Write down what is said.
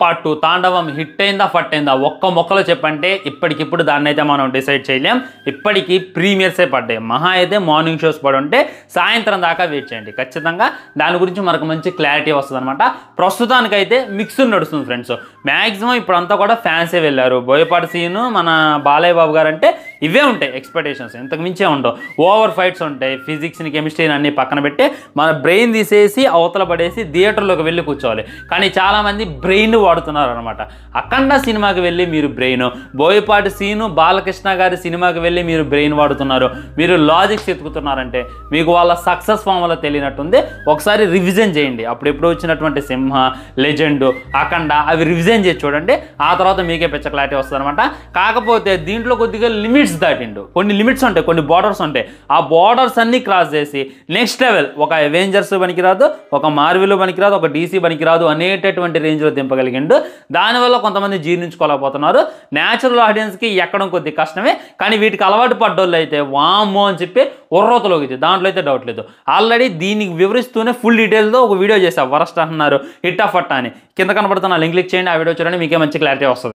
Part 2 తాండవం hit అయిందా ఫట్ అయిందా ఒక్క మొక్కలో చెప్పంటే ఇప్పటికిప్పుడు దాన్ని అయితే మనం డిసైడ్ చేయలేం. ఇప్పటికీ ప్రీమియర్సే పడ్డాయి. మహా అయితే మార్నింగ్ షోస్ పడి ఉంటే సాయంత్రం దాకా వెయిట్ చేయండి. ఖచ్చితంగా దాని గురించి మనకు మంచి క్లారిటీ వస్తుంది అనమాట. ప్రస్తుతానికైతే మిక్స్డ్ నడుస్తుంది ఫ్రెండ్స్. మ్యాక్సిమం ఇప్పుడంతా కూడా ఫ్యాన్సే వెళ్ళారు. బోయపాటి సీను మన బాలయ్య బాబు గారు అంటే ఇవే ఉంటాయి ఎక్స్పెక్టేషన్స్, ఇంతకు మించే ఉండవు. ఓవర్ ఫైట్స్ ఉంటాయి, ఫిజిక్స్ని కెమిస్ట్రీని అన్ని పక్కన పెట్టి మన బ్రెయిన్ తీసేసి అవతల పడేసి థియేటర్లోకి వెళ్ళి కూర్చోవాలి. కానీ చాలామంది బ్రెయిన్ వాడుతున్నారు అనమాట. అఖండ సినిమాకి వెళ్ళి మీరు బ్రెయిన్, బోయపాటి సీను బాలకృష్ణ గారి సినిమాకి వెళ్ళి మీరు బ్రెయిన్ వాడుతున్నారు, మీరు లాజిక్స్ ఎత్తుకుతున్నారంటే మీకు వాళ్ళ సక్సెస్ ఫార్ములా తెలియనట్టుంది. ఒకసారి రివిజన్ చేయండి. అప్పుడు ఎప్పుడు వచ్చినటువంటి సింహ, లెజెండ్, అఖండ అవి రివిజన్ చేసి చూడండి. ఆ తర్వాత మీకే పిచ్చ క్లారిటీ వస్తుంది అనమాట. కాకపోతే దీంట్లో కొద్దిగా లిమిట్స్ దాటిండు. కొన్ని లిమిట్స్ ఉంటాయి, కొన్ని బార్డర్స్ ఉంటాయి. ఆ బార్డర్స్ అన్ని క్రాస్ చేసి నెక్స్ట్ లెవెల్ ఒక అవెంజర్స్ పనికిరాదు, ఒక మార్వెల్ పనికిరాదు, ఒక డీసీ పనికిరాదు అనేటటువంటి రేంజ్లో దింపగలిగిండు. దానివల్ల కొంతమంది జీర్ణించుకోలేకపోతున్నారు. న్యాచురల్ ఆడియన్స్కి ఎక్కడం కొద్ది కష్టమే. కానీ వీటికి అలవాటు పడ్డోళ్ళు అయితే వామ్మో అని చెప్పి ఉర్రోతలోకి, దాంట్లో అయితే డౌట్ లేదు. ఆల్రెడీ దీనికి వివరిస్తూనే ఫుల్ డీటెయిల్తో ఒక వీడియో చేశా. వరస్ట్ అంటున్నారు, హిట్ ఆఫ్ ఫట్ అని. కింద కనబడుతున్న లింక్ క్లిక్ చేయండి, ఆ వీడియో చూడండి, మీకే మంచి క్లారిటీ వస్తుంది.